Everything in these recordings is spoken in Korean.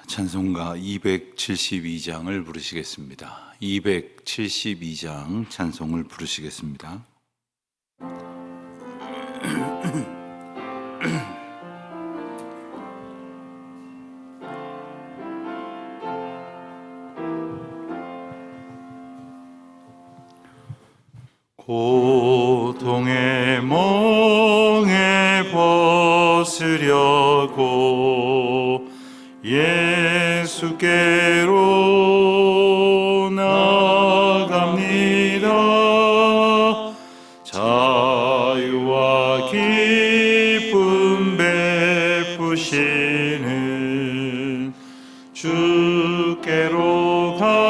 찬송가 272장을 부르시겠습니다. 272장 찬송을 부르시겠습니다. 고통의 멍에 벗으려고 예수께로 나갑니다. 자유와 기쁨 베푸시는 주께로 갑니다.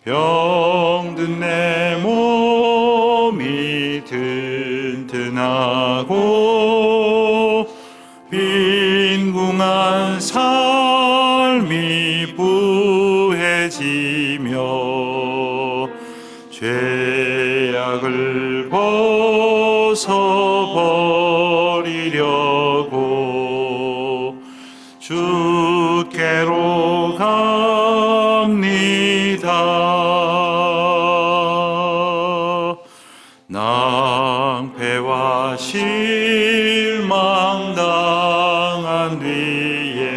병든 내 몸이 튼튼하고 빈궁한 삶이 부해지며 죄악을 벗어버리려고 주께로 갑니다. 낭패와 실망 당한 뒤에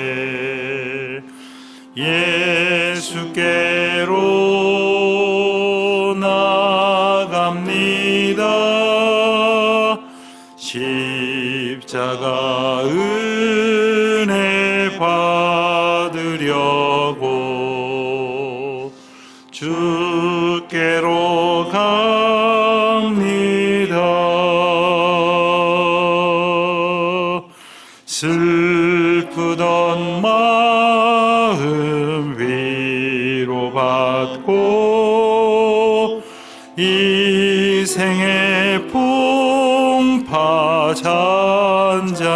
예수께로 나갑니다. 십자가 은혜 받으려고 주께로 갑니다. 슬프던 마음 위로받고 이 생의 풍파 잔잔하며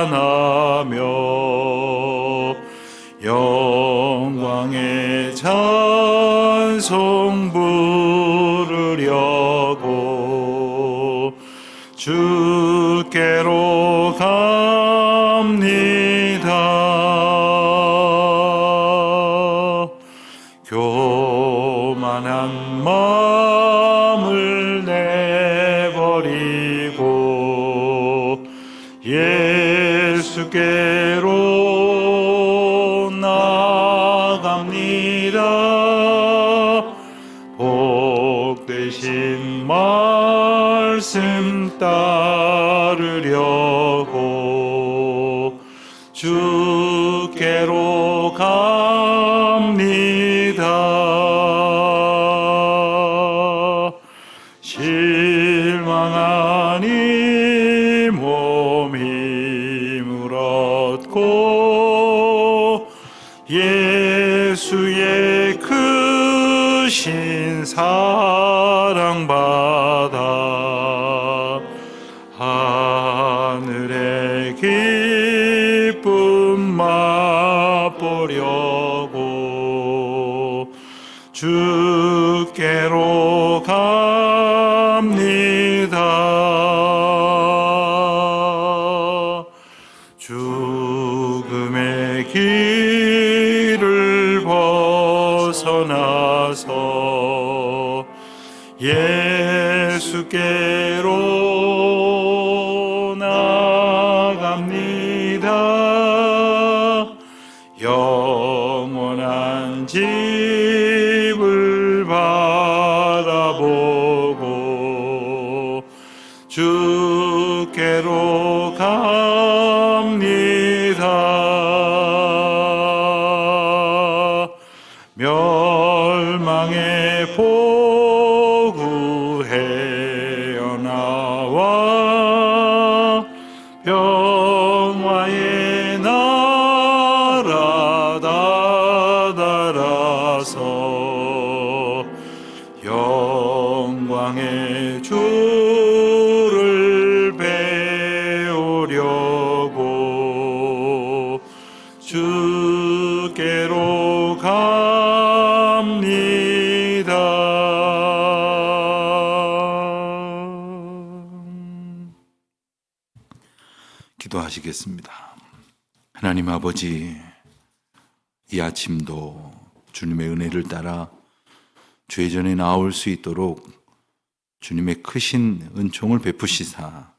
영광의 찬송 부르려고 주께로 갑니다. 교만한 마음을 내버리고 예수께로 나갑니다. 복되신 말씀 따르려고 주께로 갑니다. 실망한 이 몸 힘을 얻고 예수의 크신 사랑 받아 하늘의 기쁨 맛보려고 주께로 갑니다. 죽음의 길을 벗어나서 예수께로 나갑니다. 영원한 집을 바라보고 주께로 갑니다. 멸망의 보구 헤어나와 평화의 나라 다다라서 영광의 주를 배우려고 주께로 갑니다. 기도하시겠습니다. 하나님 아버지, 이 아침도 주님의 은혜를 따라 주의 전에 나올 수 있도록 주님의 크신 은총을 베푸시사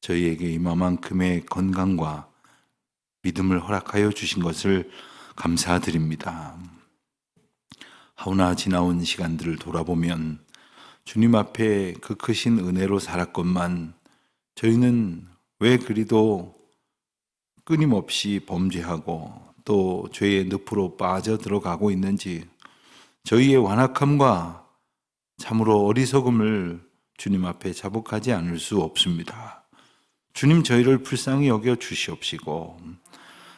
저희에게 이만큼의 건강과 믿음을 허락하여 주신 것을 감사드립니다. 하오나 지나온 시간들을 돌아보면 주님 앞에 그 크신 은혜로 살았건만 저희는 왜 그리도 끊임없이 범죄하고 또 죄의 늪으로 빠져들어가고 있는지 저희의 완악함과 참으로 어리석음을 주님 앞에 자복하지 않을 수 없습니다. 주님, 저희를 불쌍히 여겨 주시옵시고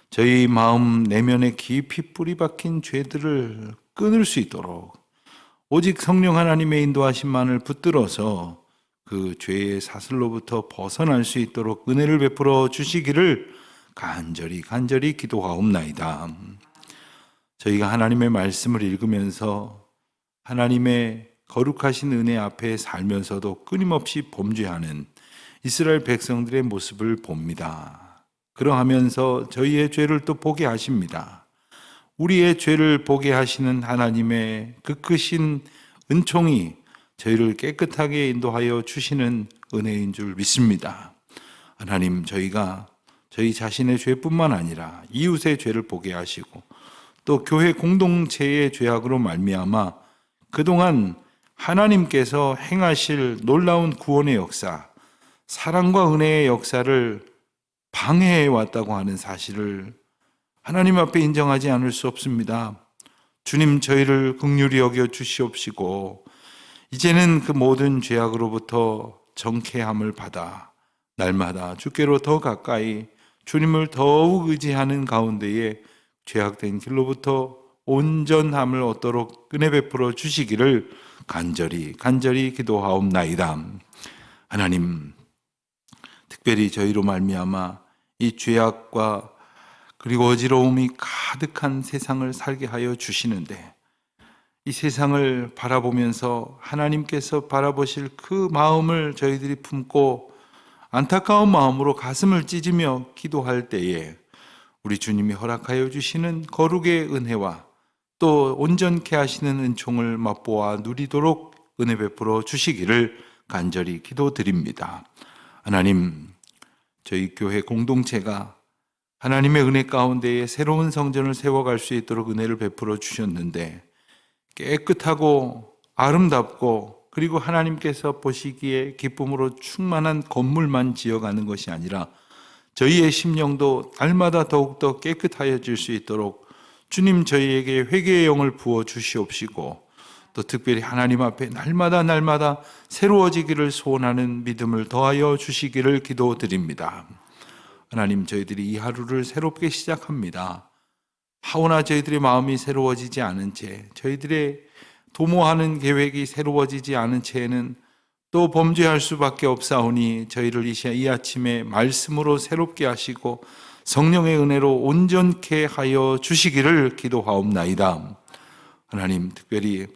저희 마음 내면에 깊이 뿌리 박힌 죄들을 끊을 수 있도록 오직 성령 하나님의 인도하심만을 붙들어서 그 죄의 사슬로부터 벗어날 수 있도록 은혜를 베풀어 주시기를 간절히 기도하옵나이다. 저희가 하나님의 말씀을 읽으면서 하나님의 거룩하신 은혜 앞에 살면서도 끊임없이 범죄하는 이스라엘 백성들의 모습을 봅니다. 그러하면서 저희의 죄를 또 보게 하십니다. 우리의 죄를 보게 하시는 하나님의 그 크신 은총이 저희를 깨끗하게 인도하여 주시는 은혜인 줄 믿습니다. 하나님, 저희가 저희 자신의 죄뿐만 아니라 이웃의 죄를 보게 하시고 또 교회 공동체의 죄악으로 말미암아 그동안 하나님께서 행하실 놀라운 구원의 역사, 사랑과 은혜의 역사를 방해해 왔다고 하는 사실을 하나님 앞에 인정하지 않을 수 없습니다. 주님, 저희를 긍휼히 여겨 주시옵시고 이제는 그 모든 죄악으로부터 정케함을 받아 날마다 주께로 더 가까이 주님을 더욱 의지하는 가운데에 죄악된 길로부터 온전함을 얻도록 은혜 베풀어 주시기를 간절히 기도하옵나이다. 하나님, 특별히 저희로 말미암아 이 죄악과 그리고 어지러움이 가득한 세상을 살게 하여 주시는데 이 세상을 바라보면서 하나님께서 바라보실 그 마음을 저희들이 품고 안타까운 마음으로 가슴을 찢으며 기도할 때에 우리 주님이 허락하여 주시는 거룩의 은혜와 또 온전케 하시는 은총을 맛보아 누리도록 은혜 베풀어 주시기를 간절히 기도드립니다. 하나님, 저희 교회 공동체가 하나님의 은혜 가운데에 새로운 성전을 세워갈 수 있도록 은혜를 베풀어 주셨는데 깨끗하고 아름답고 그리고 하나님께서 보시기에 기쁨으로 충만한 건물만 지어가는 것이 아니라 저희의 심령도 날마다 더욱더 깨끗하여질 수 있도록 주님, 저희에게 회개의 영을 부어 주시옵시고 또 특별히 하나님 앞에 날마다 새로워지기를 소원하는 믿음을 더하여 주시기를 기도드립니다. 하나님, 저희들이 이 하루를 새롭게 시작합니다. 하오나 저희들의 마음이 새로워지지 않은 채, 저희들의 도모하는 계획이 새로워지지 않은 채에는 또 범죄할 수밖에 없사오니 저희를 이 아침에 말씀으로 새롭게 하시고 성령의 은혜로 온전케 하여 주시기를 기도하옵나이다. 하나님, 특별히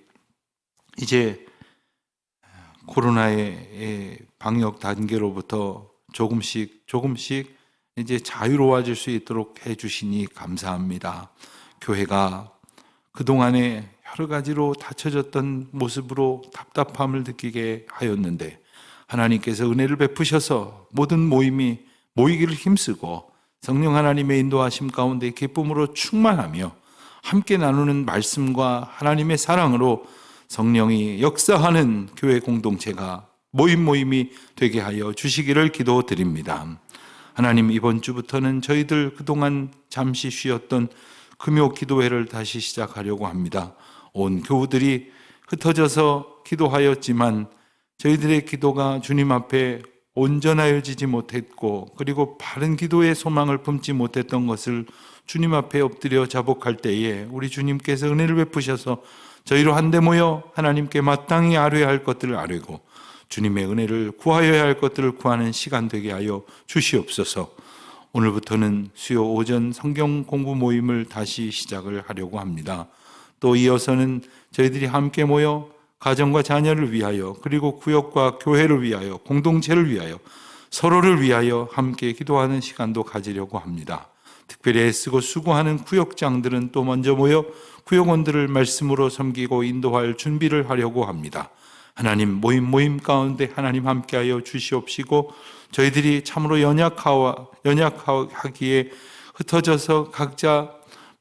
이제 코로나의 방역 단계로부터 조금씩 이제 자유로워질 수 있도록 해주시니 감사합니다. 교회가 그동안에 여러 가지로 닫혀졌던 모습으로 답답함을 느끼게 하였는데 하나님께서 은혜를 베푸셔서 모든 모임이 모이기를 힘쓰고 성령 하나님의 인도하심 가운데 기쁨으로 충만하며 함께 나누는 말씀과 하나님의 사랑으로 성령이 역사하는 교회 공동체가 모임이 되게 하여 주시기를 기도드립니다. 하나님, 이번 주부터는 저희들 그동안 잠시 쉬었던 금요 기도회를 다시 시작하려고 합니다. 온 교우들이 흩어져서 기도하였지만 저희들의 기도가 주님 앞에 온전하여지지 못했고 그리고 바른 기도의 소망을 품지 못했던 것을 주님 앞에 엎드려 자복할 때에 우리 주님께서 은혜를 베푸셔서 저희로 한데 모여 하나님께 마땅히 아뢰야 할 것들을 아뢰고 주님의 은혜를 구하여야 할 것들을 구하는 시간 되게 하여 주시옵소서. 오늘부터는 수요 오전 성경 공부 모임을 다시 시작을 하려고 합니다. 또 이어서는 저희들이 함께 모여 가정과 자녀를 위하여 그리고 구역과 교회를 위하여 공동체를 위하여 서로를 위하여 함께 기도하는 시간도 가지려고 합니다. 특별히 애쓰고 수고하는 구역장들은 또 먼저 모여 구역원들을 말씀으로 섬기고 인도할 준비를 하려고 합니다. 하나님 모임 가운데 하나님 함께하여 주시옵시고 저희들이 참으로 연약하기에 흩어져서 각자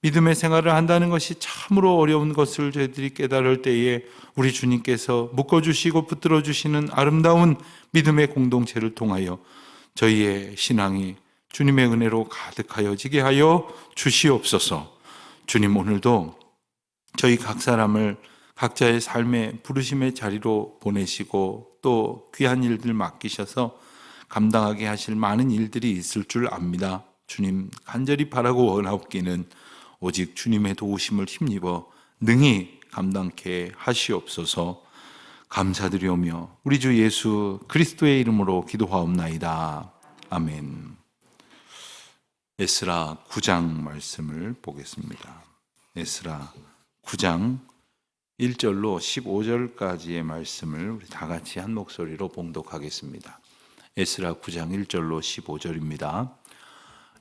믿음의 생활을 한다는 것이 참으로 어려운 것을 저희들이 깨달을 때에 우리 주님께서 묶어주시고 붙들어주시는 아름다운 믿음의 공동체를 통하여 저희의 신앙이 주님의 은혜로 가득하여지게 하여 주시옵소서. 주님, 오늘도 저희 각 사람을 각자의 삶의 부르심의 자리로 보내시고 또 귀한 일들 맡기셔서 감당하게 하실 많은 일들이 있을 줄 압니다. 주님, 간절히 바라고 원하옵기는 오직 주님의 도우심을 힘입어 능히 감당케 하시옵소서. 감사드리오며 우리 주 예수 그리스도의 이름으로 기도하옵나이다. 아멘. 에스라 9장 말씀을 보겠습니다. 에스라 9장 1절로 15절까지의 말씀을 우리 다 같이 한 목소리로 봉독하겠습니다. 에스라 9장 1절로 15절입니다.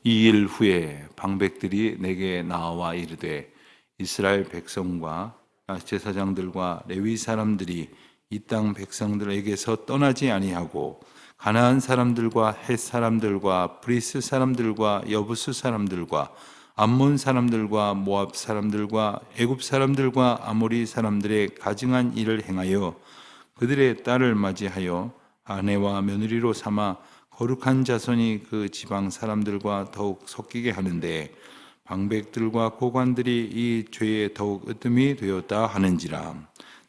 이 일 후에 방백들이 내게 나와 이르되 이스라엘 백성과 제사장들과 레위 사람들이 이 땅 백성들에게서 떠나지 아니하고 가나안 사람들과 헷 사람들과 브리스 사람들과 여부스 사람들과 암몬 사람들과 모압 사람들과 애굽 사람들과 아모리 사람들의 가증한 일을 행하여 그들의 딸을 맞이하여 아내와 며느리로 삼아 거룩한 자손이 그 지방 사람들과 더욱 섞이게 하는데 방백들과 고관들이 이 죄에 더욱 으뜸이 되었다 하는지라.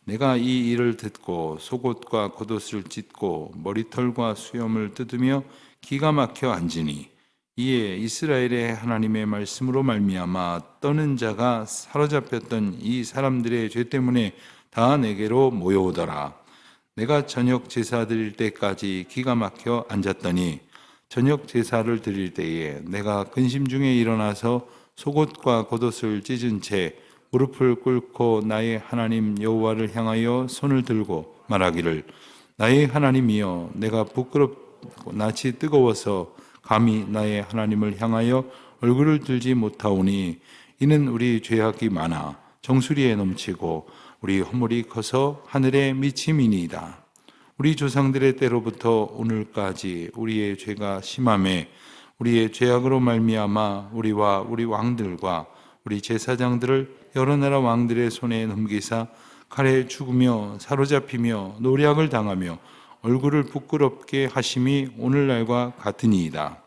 내가 이 일을 듣고 속옷과 겉옷을 찢고 머리털과 수염을 뜯으며 기가 막혀 앉으니 이에 이스라엘의 하나님의 말씀으로 말미암아 떠는 자가 사로잡혔던 이 사람들의 죄 때문에 다 내게로 모여오더라. 내가 저녁 제사 드릴 때까지 기가 막혀 앉았더니 저녁 제사를 드릴 때에 내가 근심 중에 일어나서 속옷과 겉옷을 찢은 채 무릎을 꿇고 나의 하나님 여호와를 향하여 손을 들고 말하기를 나의 하나님이여 내가 부끄럽고 낯이 뜨거워서 감히 나의 하나님을 향하여 얼굴을 들지 못하오니 이는 우리 죄악이 많아 정수리에 넘치고 우리 허물이 커서 하늘에 미침이니이다. 우리 조상들의 때로부터 오늘까지 우리의 죄가 심함에 우리의 죄악으로 말미암아 우리와 우리 왕들과 우리 제사장들을 여러 나라 왕들의 손에 넘기사 칼에 죽으며 사로잡히며 노략을 당하며 얼굴을 부끄럽게 하심이 오늘날과 같으니이다.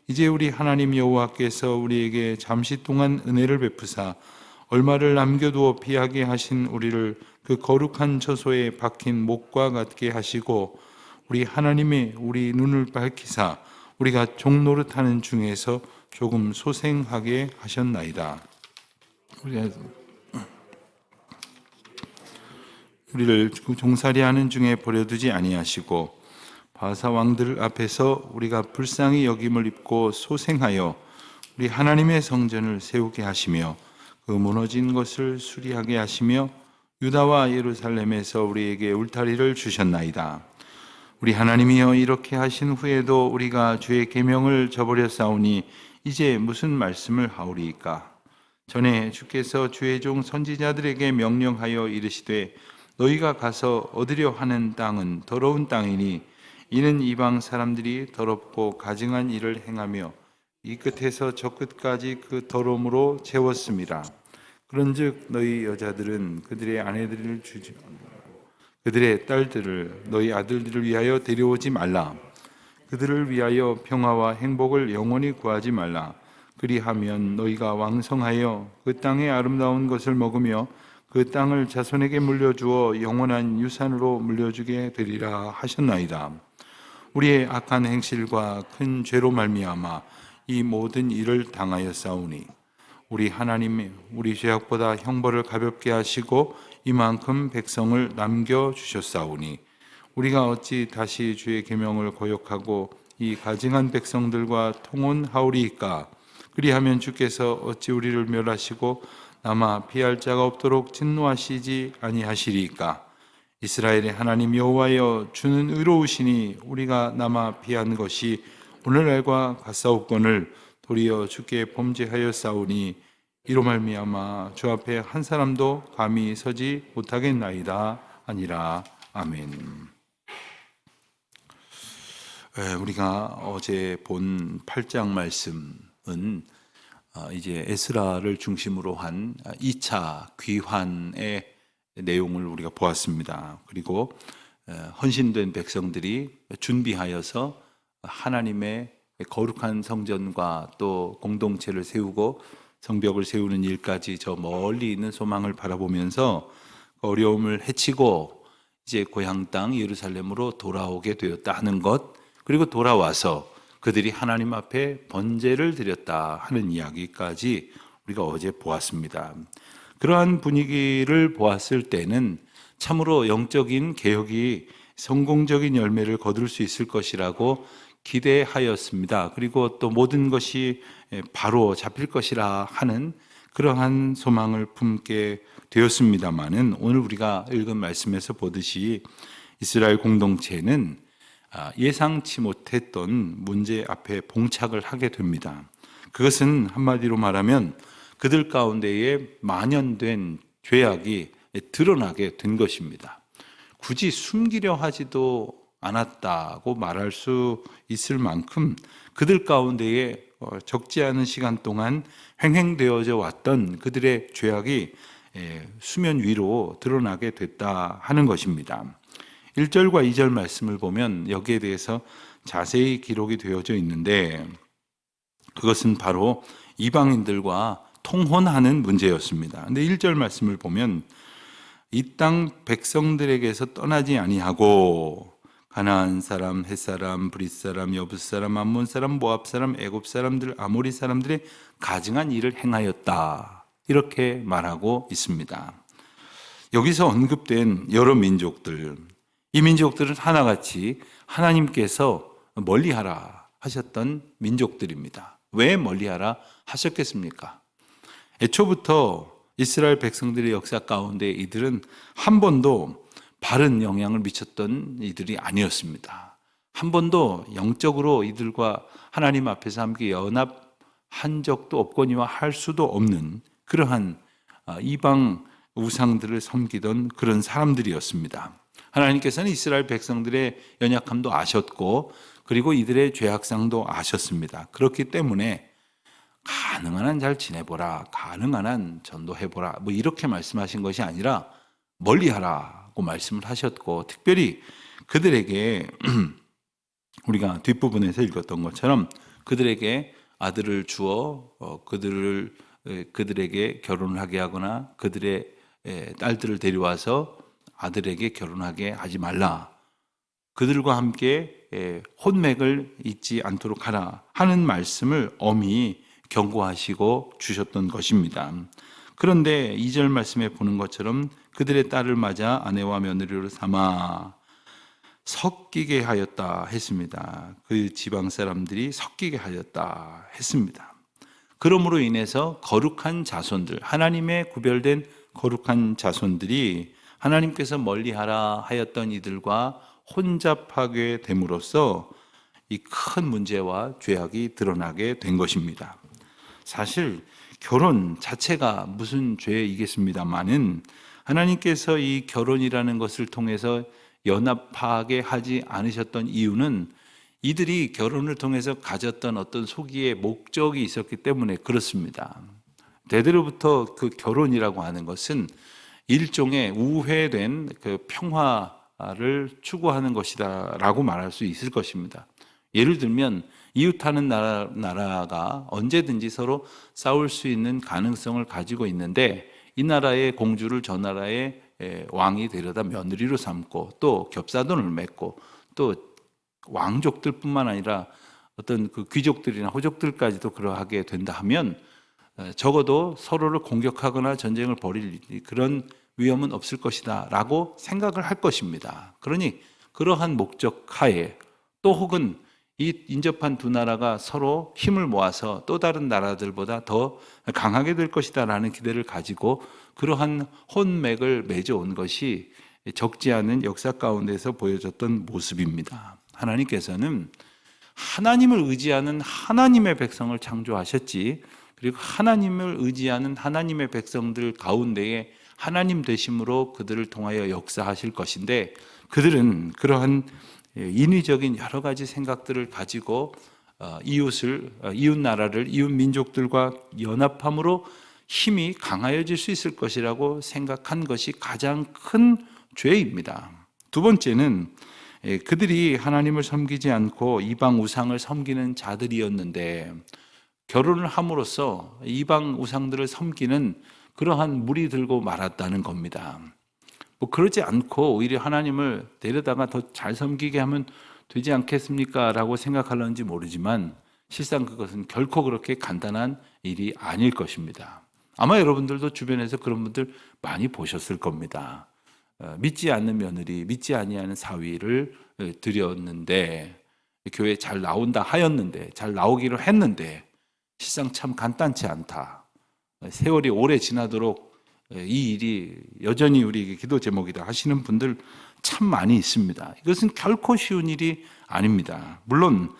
이제 우리 하나님 여호와께서 우리에게 잠시 동안 은혜를 베푸사 얼마를 남겨두어 피하게 하신 우리를 그 거룩한 처소에 박힌 목과 같게 하시고 우리 하나님의 우리 눈을 밝히사 우리가 종노릇하는 중에서 조금 소생하게 하셨나이다. 우리를 종살이하는 중에 버려두지 아니하시고 바사 왕들 앞에서 우리가 불쌍히 여김을 입고 소생하여 우리 하나님의 성전을 세우게 하시며 그 무너진 것을 수리하게 하시며 유다와 예루살렘에서 우리에게 울타리를 주셨나이다. 우리 하나님이여 이렇게 하신 후에도 우리가 주의 계명을 저버렸사오니 이제 무슨 말씀을 하오리이까? 전에 주께서 주의 종 선지자들에게 명령하여 이르시되 너희가 가서 얻으려 하는 땅은 더러운 땅이니 이는 이방 사람들이 더럽고 가증한 일을 행하며 이 끝에서 저 끝까지 그 더러움으로 채웠습니다. 그런즉 너희 여자들은 그들의 아내들을 주지 그들의 딸들을 너희 아들들을 위하여 데려오지 말라. 그들을 위하여 평화와 행복을 영원히 구하지 말라. 그리하면 너희가 왕성하여 그 땅의 아름다운 것을 먹으며 그 땅을 자손에게 물려주어 영원한 유산으로 물려주게 되리라 하셨나이다. 우리의 악한 행실과 큰 죄로 말미암아 이 모든 일을 당하였사오니 우리 하나님이 우리 죄악보다 형벌을 가볍게 하시고 이만큼 백성을 남겨주셨사오니 우리가 어찌 다시 주의 계명을 거역하고 이 가증한 백성들과 통혼하오리이까? 그리하면 주께서 어찌 우리를 멸하시고 남아 피할 자가 없도록 진노하시지 아니하시리이까? 이스라엘의 하나님 여호와여, 주는 의로우시니 우리가 남아 피한 것이 오늘날과 같사옵건을 도리어 주께 범죄하였사오니 이로 말미암아 주 앞에 한 사람도 감히 서지 못하겠나이다 하니라. 아멘. 우리가 어제 본 8장 말씀은 이제 에스라를 중심으로 한 2차 귀환의 내용을 우리가 보았습니다. 그리고 헌신된 백성들이 준비하여서 하나님의 거룩한 성전과 또 공동체를 세우고 성벽을 세우는 일까지 저 멀리 있는 소망을 바라보면서 어려움을 헤치고 이제 고향 땅 예루살렘으로 돌아오게 되었다 하는 것, 그리고 돌아와서 그들이 하나님 앞에 번제를 드렸다 하는 이야기까지 우리가 어제 보았습니다. 그러한 분위기를 보았을 때는 참으로 영적인 개혁이 성공적인 열매를 거둘 수 있을 것이라고 기대하였습니다. 그리고 또 모든 것이 바로 잡힐 것이라 하는 그러한 소망을 품게 되었습니다마는, 오늘 우리가 읽은 말씀에서 보듯이 이스라엘 공동체는 예상치 못했던 문제 앞에 봉착을 하게 됩니다. 그것은 한마디로 말하면 그들 가운데에 만연된 죄악이 드러나게 된 것입니다. 굳이 숨기려 하지도 않았다고 말할 수 있을 만큼 그들 가운데에 적지 않은 시간 동안 횡행되어져 왔던 그들의 죄악이 수면 위로 드러나게 됐다 하는 것입니다. 1절과 2절 말씀을 보면 여기에 대해서 자세히 기록이 되어져 있는데, 그것은 바로 이방인들과 통혼하는 문제였습니다. 근데 1절 말씀을 보면 이 땅 백성들에게서 떠나지 아니하고 가나안 사람, 헷 사람, 브릿 사람, 여붓 사람, 암몬 사람, 모압 사람, 애굽 사람들, 아모리 사람들의 가증한 일을 행하였다, 이렇게 말하고 있습니다. 여기서 언급된 여러 민족들, 이 민족들은 하나같이 하나님께서 멀리하라 하셨던 민족들입니다. 왜 멀리하라 하셨겠습니까? 애초부터 이스라엘 백성들의 역사 가운데 이들은 한 번도 바른 영향을 미쳤던 이들이 아니었습니다. 한 번도 영적으로 이들과 하나님 앞에서 함께 연합한 적도 없거니와 할 수도 없는 그러한 이방 우상들을 섬기던 그런 사람들이었습니다. 하나님께서는 이스라엘 백성들의 연약함도 아셨고, 그리고 이들의 죄악상도 아셨습니다. 그렇기 때문에 가능한 한 잘 지내보라, 가능한 한 전도해보라, 뭐 이렇게 말씀하신 것이 아니라 멀리하라고 말씀을 하셨고, 특별히 그들에게 우리가 뒷부분에서 읽었던 것처럼 그들에게 아들을 주어 그들에게 결혼을 하게 하거나 그들의 딸들을 데려와서 아들에게 결혼하게 하지 말라, 그들과 함께 혼맥을 잊지 않도록 하라 하는 말씀을 엄히 경고하시고 주셨던 것입니다. 그런데 2절 말씀에 보는 것처럼 그들의 딸을 맞아 아내와 며느리로 삼아 섞이게 하였다 했습니다. 그 지방 사람들이 섞이게 하였다 했습니다. 그러므로 인해서 거룩한 자손들, 하나님의 구별된 거룩한 자손들이 하나님께서 멀리하라 하였던 이들과 혼잡하게 됨으로써 이 큰 문제와 죄악이 드러나게 된 것입니다. 사실 결혼 자체가 무슨 죄이겠습니다마는 하나님께서 이 결혼이라는 것을 통해서 연합하게 하지 않으셨던 이유는 이들이 결혼을 통해서 가졌던 어떤 소기의 목적이 있었기 때문에 그렇습니다. 대대로부터 그 결혼이라고 하는 것은 일종의 우회된 그 평화를 추구하는 것이다라고 말할 수 있을 것입니다. 예를 들면 이웃하는 나라가 언제든지 서로 싸울 수 있는 가능성을 가지고 있는데, 이 나라의 공주를 저 나라의 왕이 데려다 며느리로 삼고 또 겹사돈을 맺고 또 왕족들뿐만 아니라 어떤 그 귀족들이나 호족들까지도 그러하게 된다 하면 적어도 서로를 공격하거나 전쟁을 벌일 그런 위험은 없을 것이다 라고 생각을 할 것입니다. 그러니 그러한 목적 하에, 또 혹은 이 인접한 두 나라가 서로 힘을 모아서 또 다른 나라들보다 더 강하게 될 것이다 라는 기대를 가지고 그러한 혼맥을 맺어온 것이 적지 않은 역사 가운데서 보여졌던 모습입니다. 하나님께서는 하나님을 의지하는 하나님의 백성을 창조하셨지, 그리고 하나님을 의지하는 하나님의 백성들 가운데에 하나님 되심으로 그들을 통하여 역사하실 것인데, 그들은 그러한 인위적인 여러 가지 생각들을 가지고 이웃 나라를, 이웃 민족들과 연합함으로 힘이 강하여질 수 있을 것이라고 생각한 것이 가장 큰 죄입니다. 두 번째는 그들이 하나님을 섬기지 않고 이방 우상을 섬기는 자들이었는데, 결혼을 함으로써 이방 우상들을 섬기는 그러한 물이 들고 말았다는 겁니다. 그러지 않고 오히려 하나님을 데려다가 더 잘 섬기게 하면 되지 않겠습니까? 라고 생각하는지 모르지만 실상 그것은 결코 그렇게 간단한 일이 아닐 것입니다. 아마 여러분들도 주변에서 그런 분들 많이 보셨을 겁니다. 믿지 않는 며느리, 믿지 아니하는 사위를 들였는데, 교회에 잘 나온다 하였는데, 잘 나오기로 했는데 실상 참 간단치 않다. 세월이 오래 지나도록 이 일이 여전히 우리에게 기도 제목이다 하시는 분들 참 많이 있습니다. 이것은 결코 쉬운 일이 아닙니다. 물론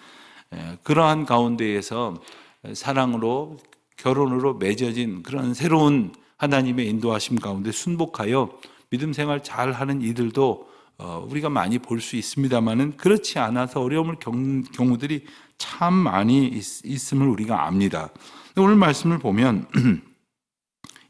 그러한 가운데에서 사랑으로, 결혼으로 맺어진 그런 새로운 하나님의 인도하심 가운데 순복하여 믿음 생활 잘하는 이들도 우리가 많이 볼 수 있습니다만은, 그렇지 않아서 어려움을 겪는 경우들이 참 많이 있음을 우리가 압니다. 오늘 말씀을 보면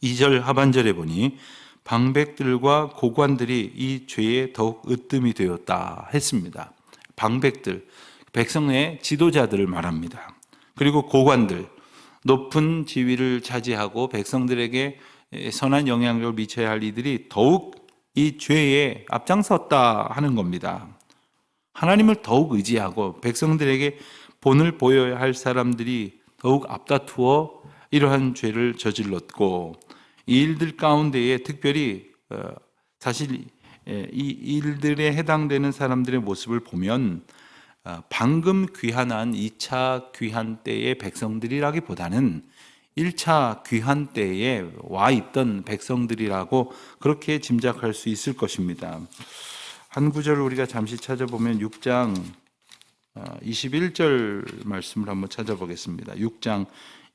2절 하반절에 보니 방백들과 고관들이 이 죄에 더욱 으뜸이 되었다 했습니다. 방백들, 백성의 지도자들을 말합니다. 그리고 고관들, 높은 지위를 차지하고 백성들에게 선한 영향력을 미쳐야 할 이들이 더욱 이 죄에 앞장섰다 하는 겁니다. 하나님을 더욱 의지하고 백성들에게 본을 보여야 할 사람들이 더욱 앞다투어 이러한 죄를 저질렀고, 이 일들 가운데에 특별히 사실 이 일들에 해당되는 사람들의 모습을 보면 방금 귀환한 2차 귀환 때의 백성들이라기보다는 1차 귀환 때에 와 있던 백성들이라고 그렇게 짐작할 수 있을 것입니다. 한 구절을 우리가 잠시 찾아보면 6장 21절 말씀을 한번 찾아보겠습니다. 6장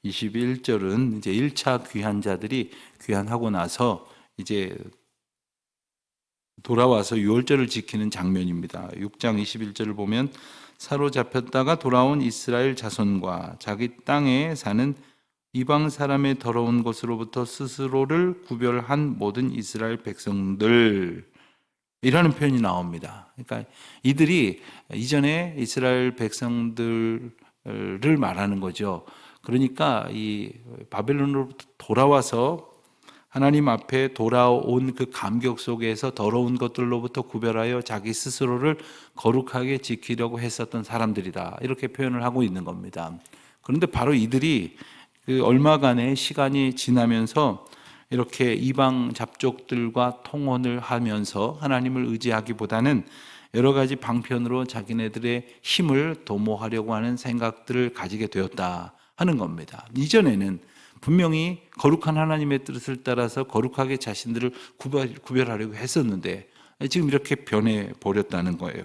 21절은 이제 1차 귀환자들이 귀환하고 나서 이제 돌아와서 유월절을 지키는 장면입니다. 6장 21절을 보면 사로잡혔다가 돌아온 이스라엘 자손과 자기 땅에 사는 이방 사람의 더러운 것으로부터 스스로를 구별한 모든 이스라엘 백성들, 이라는 표현이 나옵니다. 그러니까 이들이 이전에 이스라엘 백성들을 말하는 거죠. 그러니까 이 바벨론으로부터 돌아와서 하나님 앞에 돌아온 그 감격 속에서 더러운 것들로부터 구별하여 자기 스스로를 거룩하게 지키려고 했었던 사람들이다, 이렇게 표현을 하고 있는 겁니다. 그런데 바로 이들이 그 얼마간의 시간이 지나면서 이렇게 이방 잡족들과 통혼을 하면서 하나님을 의지하기보다는 여러 가지 방편으로 자기네들의 힘을 도모하려고 하는 생각들을 가지게 되었다 하는 겁니다. 이전에는 분명히 거룩한 하나님의 뜻을 따라서 거룩하게 자신들을 구별하려고 했었는데 지금 이렇게 변해버렸다는 거예요.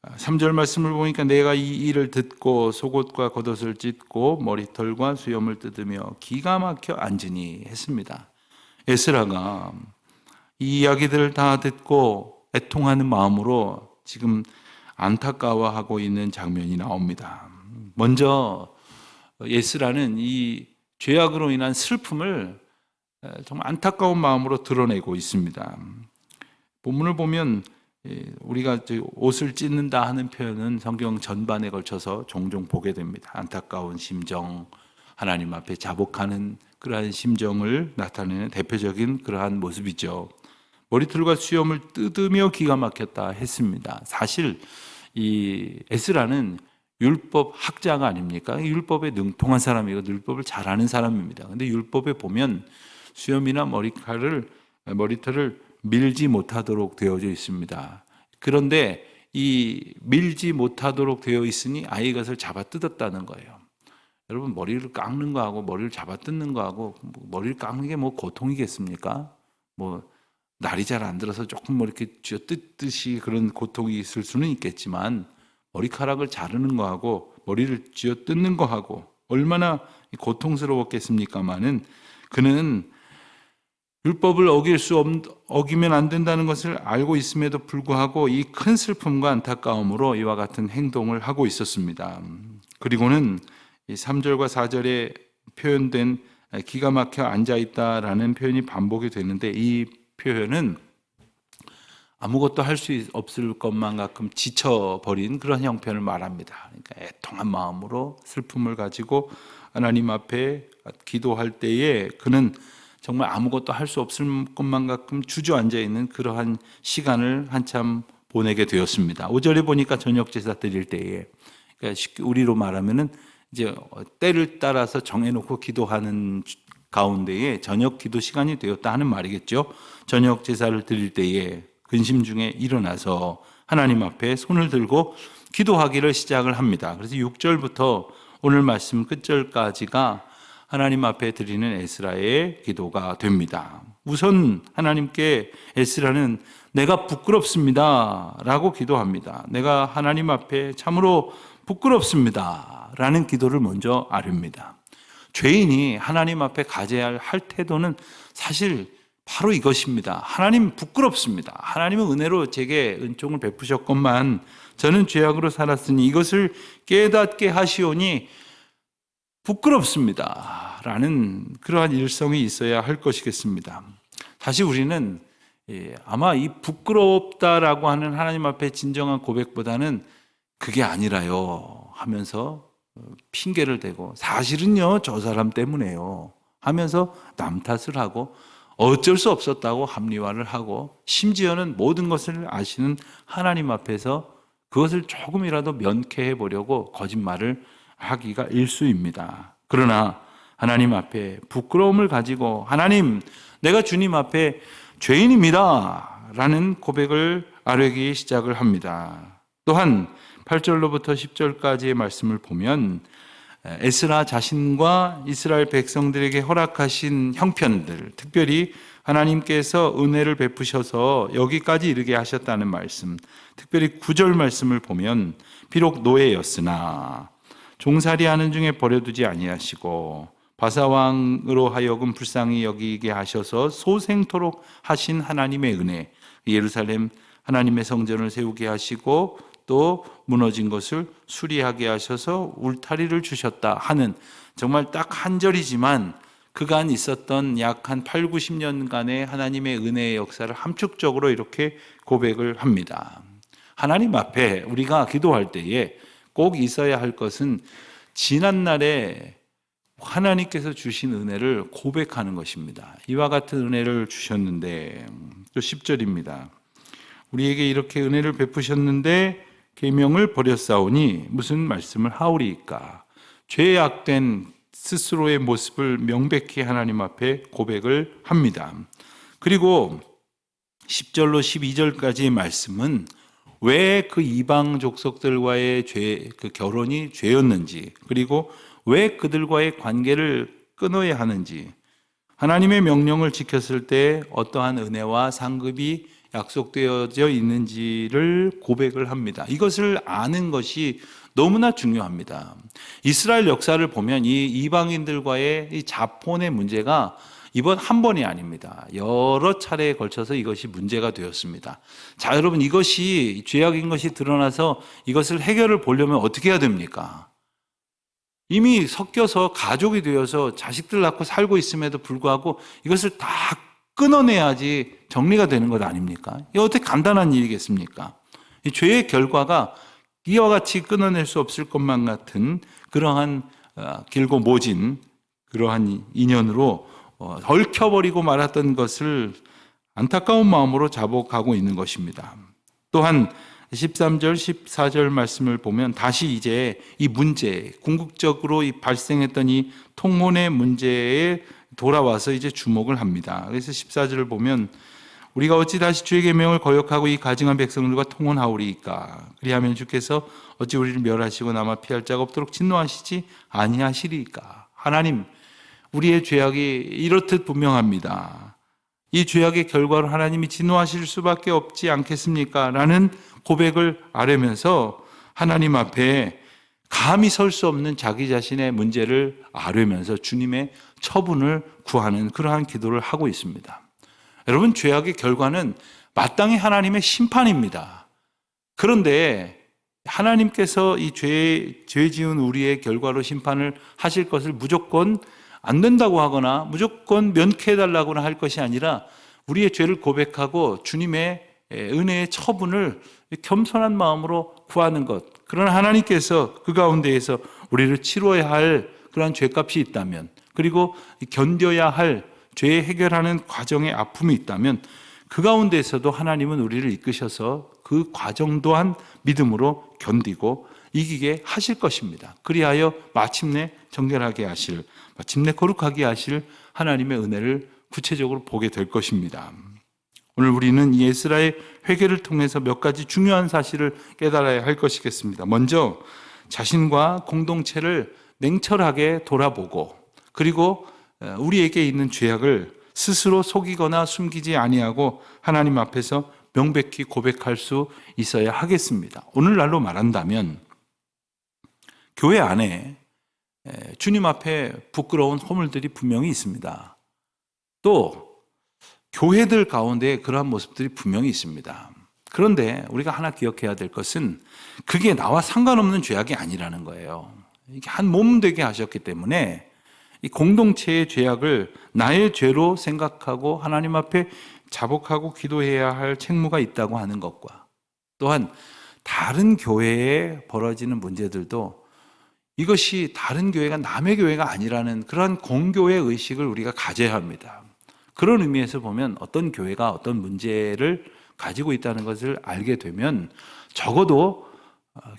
3절 말씀을 보니까 내가 이 일을 듣고 속옷과 겉옷을 찢고 머리털과 수염을 뜯으며 기가 막혀 앉으니 했습니다. 에스라가 이 이야기들을 다 듣고 애통하는 마음으로 지금 안타까워하고 있는 장면이 나옵니다. 먼저 에스라는 이 죄악으로 인한 슬픔을 정말 안타까운 마음으로 드러내고 있습니다. 본문을 보면 우리가 옷을 찢는다 하는 표현은 성경 전반에 걸쳐서 종종 보게 됩니다. 안타까운 심정, 하나님 앞에 자복하는 그러한 심정을 나타내는 대표적인 그러한 모습이죠. 머리털과 수염을 뜯으며 기가 막혔다 했습니다. 사실 이 에스라는 율법 학자가 아닙니까? 율법에 능통한 사람이고 율법을 잘 아는 사람입니다. 근데 율법에 보면 수염이나 머리털을 밀지 못하도록 되어져 있습니다. 그런데 이 밀지 못하도록 되어 있으니 아예 이것을 잡아 뜯었다는 거예요. 여러분, 머리를 깎는 거하고 머리를 잡아 뜯는 거하고 머리를 깎는 게 뭐 고통이겠습니까? 뭐 날이 잘 안 들어서 조금 뭐 이렇게 쥐어 뜯듯이 그런 고통이 있을 수는 있겠지만 머리카락을 자르는 거하고 머리를 쥐어 뜯는 거하고 얼마나 고통스러웠겠습니까마는 그는 율법을 어기면 안 된다는 것을 알고 있음에도 불구하고 이 큰 슬픔과 안타까움으로 이와 같은 행동을 하고 있었습니다. 그리고는 3절과 4절에 표현된 기가 막혀 앉아있다라는 표현이 반복이 되는데 이 표현은 아무것도 할 수 없을 것만 같은 지쳐버린 그런 형편을 말합니다. 그러니까 애통한 마음으로 슬픔을 가지고 하나님 앞에 기도할 때에 그는 정말 아무것도 할 수 없을 것만 같은 주저앉아 있는 그러한 시간을 한참 보내게 되었습니다. 5절에 보니까 저녁 제사 드릴 때에, 그러니까 쉽게 우리로 말하면은 이제 때를 따라서 정해놓고 기도하는 가운데에 저녁 기도 시간이 되었다 하는 말이겠죠. 저녁 제사를 드릴 때에 근심 중에 일어나서 하나님 앞에 손을 들고 기도하기를 시작을 합니다. 그래서 6절부터 오늘 말씀 끝절까지가 하나님 앞에 드리는 에스라의 기도가 됩니다. 우선 하나님께 에스라는 내가 부끄럽습니다 라고 기도합니다. 내가 하나님 앞에 참으로 부끄럽습니다 라는 기도를 먼저 아뢰입니다. 죄인이 하나님 앞에 가져야 할 태도는 사실 바로 이것입니다. 하나님 부끄럽습니다. 하나님은 은혜로 제게 은총을 베푸셨건만 저는 죄악으로 살았으니 이것을 깨닫게 하시오니 부끄럽습니다 라는 그러한 일성이 있어야 할 것이겠습니다. 사실 우리는 아마 이 부끄럽다라고 하는 하나님 앞에 진정한 고백보다는 그게 아니라요 하면서 핑계를 대고 사실은요 저 사람 때문에요 하면서 남 탓을 하고 어쩔 수 없었다고 합리화를 하고 심지어는 모든 것을 아시는 하나님 앞에서 그것을 조금이라도 면케해 보려고 거짓말을 하기가 일쑤입니다. 그러나 하나님 앞에 부끄러움을 가지고 하나님 내가 주님 앞에 죄인입니다 라는 고백을 아뢰기 시작을 합니다. 또한 8절로부터 10절까지의 말씀을 보면 에스라 자신과 이스라엘 백성들에게 허락하신 형편들, 특별히 하나님께서 은혜를 베푸셔서 여기까지 이르게 하셨다는 말씀, 특별히 9절 말씀을 보면 비록 노예였으나 종살이하는 중에 버려두지 아니하시고 바사왕으로 하여금 불쌍히 여기게 하셔서 소생토록 하신 하나님의 은혜, 예루살렘 하나님의 성전을 세우게 하시고 또 무너진 것을 수리하게 하셔서 울타리를 주셨다 하는 정말 딱 한 절이지만 그간 있었던 약 한 8, 90년간의 하나님의 은혜의 역사를 함축적으로 이렇게 고백을 합니다. 하나님 앞에 우리가 기도할 때에 꼭 있어야 할 것은 지난날에 하나님께서 주신 은혜를 고백하는 것입니다. 이와 같은 은혜를 주셨는데 또 10절입니다. 우리에게 이렇게 은혜를 베푸셨는데 계명을 버렸사오니 무슨 말씀을 하오리이까. 죄악된 스스로의 모습을 명백히 하나님 앞에 고백을 합니다. 그리고 10절로 12절까지의 말씀은 왜 그 이방 족속들과의 그 결혼이 죄였는지, 그리고 왜 그들과의 관계를 끊어야 하는지, 하나님의 명령을 지켰을 때 어떠한 은혜와 상급이 약속되어져 있는지를 고백을 합니다. 이것을 아는 것이 너무나 중요합니다. 이스라엘 역사를 보면 이 이방인들과의 이 자폰의 문제가 이번 한 번이 아닙니다. 여러 차례에 걸쳐서 이것이 문제가 되었습니다. 자, 여러분, 이것이 죄악인 것이 드러나서 이것을 해결을 보려면 어떻게 해야 됩니까? 이미 섞여서 가족이 되어서 자식들 낳고 살고 있음에도 불구하고 이것을 다 끊어내야지 정리가 되는 것 아닙니까? 이게 어떻게 간단한 일이겠습니까? 이 죄의 결과가 이와 같이 끊어낼 수 없을 것만 같은 그러한 길고 모진 그러한 인연으로 얽혀버리고 말았던 것을 안타까운 마음으로 자복하고 있는 것입니다. 또한 13절, 14절 말씀을 보면 다시 이제 이 문제, 궁극적으로 발생했던 이 통혼의 문제에 돌아와서 이제 주목을 합니다. 그래서 14절을 보면 우리가 어찌 다시 주의 계명을 거역하고 이 가증한 백성들과 통혼하오리이까. 그리하면 주께서 어찌 우리를 멸하시고 남아 피할 자가 없도록 진노하시지 아니하시리이까. 하나님, 우리의 죄악이 이렇듯 분명합니다. 이 죄악의 결과로 하나님이 진노하실 수밖에 없지 않겠습니까? 라는 고백을 아뢰면서 하나님 앞에 감히 설 수 없는 자기 자신의 문제를 아뢰면서 주님의 처분을 구하는 그러한 기도를 하고 있습니다. 여러분, 죄악의 결과는 마땅히 하나님의 심판입니다. 그런데 하나님께서 이 죄 지은 우리의 결과로 심판을 하실 것을 무조건 안 된다고 하거나 무조건 면케해달라고나 할 것이 아니라 우리의 죄를 고백하고 주님의 은혜의 처분을 겸손한 마음으로 구하는 것. 그러나 하나님께서 그 가운데에서 우리를 치러야 할 그러한 죄값이 있다면, 그리고 견뎌야 할 죄 해결하는 과정의 아픔이 있다면 그 가운데에서도 하나님은 우리를 이끄셔서 그 과정 또한 믿음으로 견디고 이기게 하실 것입니다. 그리하여 마침내 정결하게 하실, 마침내 거룩하게 하실 하나님의 은혜를 구체적으로 보게 될 것입니다. 오늘 우리는 이 에스라의 회개를 통해서 몇 가지 중요한 사실을 깨달아야 할 것이겠습니다. 먼저 자신과 공동체를 냉철하게 돌아보고, 그리고 우리에게 있는 죄악을 스스로 속이거나 숨기지 아니하고 하나님 앞에서 명백히 고백할 수 있어야 하겠습니다. 오늘날로 말한다면 교회 안에 주님 앞에 부끄러운 허물들이 분명히 있습니다. 또 교회들 가운데 그러한 모습들이 분명히 있습니다. 그런데 우리가 하나 기억해야 될 것은 그게 나와 상관없는 죄악이 아니라는 거예요. 이게 한 몸 되게 하셨기 때문에 이 공동체의 죄악을 나의 죄로 생각하고 하나님 앞에 자복하고 기도해야 할 책무가 있다고 하는 것과, 또한 다른 교회에 벌어지는 문제들도 이것이 다른 교회가 남의 교회가 아니라는 그러한 공교의 의식을 우리가 가져야 합니다. 그런 의미에서 보면 어떤 교회가 어떤 문제를 가지고 있다는 것을 알게 되면 적어도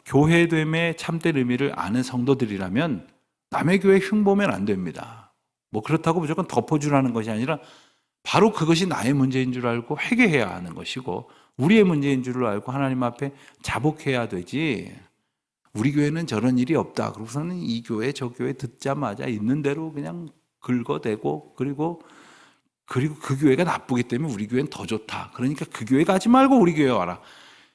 교회됨의 참된 의미를 아는 성도들이라면 남의 교회에 흉보면 안 됩니다. 뭐 그렇다고 무조건 덮어주라는 것이 아니라 바로 그것이 나의 문제인 줄 알고 회개해야 하는 것이고, 우리의 문제인 줄 알고 하나님 앞에 자복해야 되지, 우리 교회는 저런 일이 없다 그러고서는 이 교회 저 교회 듣자마자 있는 대로 그냥 긁어대고, 그리고 그 교회가 나쁘기 때문에 우리 교회는 더 좋다, 그러니까 그 교회 가지 말고 우리 교회 와라,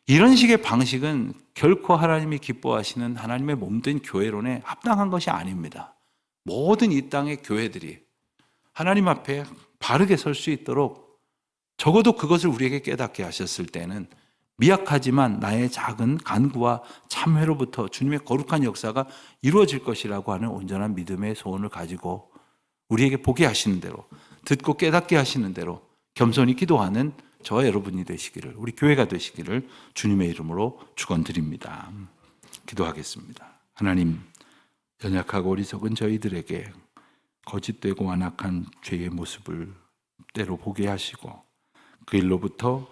이런 식의 방식은 결코 하나님이 기뻐하시는 하나님의 몸된 교회론에 합당한 것이 아닙니다. 모든 이 땅의 교회들이 하나님 앞에 바르게 설 수 있도록 적어도 그것을 우리에게 깨닫게 하셨을 때는 미약하지만 나의 작은 간구와 참회로부터 주님의 거룩한 역사가 이루어질 것이라고 하는 온전한 믿음의 소원을 가지고 우리에게 보게 하시는 대로, 듣고 깨닫게 하시는 대로 겸손히 기도하는 저와 여러분이 되시기를, 우리 교회가 되시기를 주님의 이름으로 축원드립니다. 기도하겠습니다. 하나님, 연약하고 어리석은 저희들에게 거짓되고 완악한 죄의 모습을 때로 보게 하시고 그 일로부터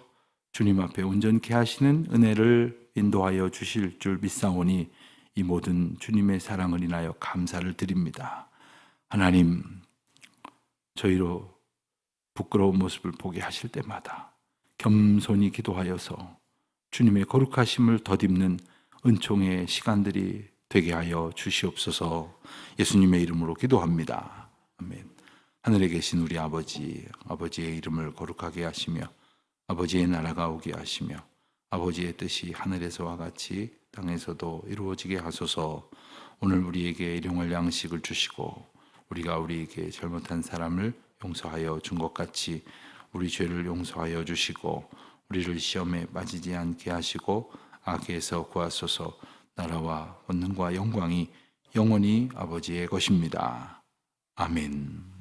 주님 앞에 온전케 하시는 은혜를 인도하여 주실 줄 믿사오니 이 모든 주님의 사랑을 인하여 감사를 드립니다. 하나님, 저희로 부끄러운 모습을 보게 하실 때마다 겸손히 기도하여서 주님의 거룩하심을 덧입는 은총의 시간들이 되게 하여 주시옵소서. 예수님의 이름으로 기도합니다. 아멘. 하늘에 계신 우리 아버지, 아버지의 이름을 거룩하게 하시며 아버지의 나라가 오게 하시며 아버지의 뜻이 하늘에서와 같이 땅에서도 이루어지게 하소서. 오늘 우리에게 일용할 양식을 주시고 우리가 우리에게 잘못한 사람을 용서하여 준 것 같이 우리 죄를 용서하여 주시고 우리를 시험에 빠지지 않게 하시고 악에서 구하소서. 나라와 권능과 영광이 영원히 아버지의 것입니다. 아멘.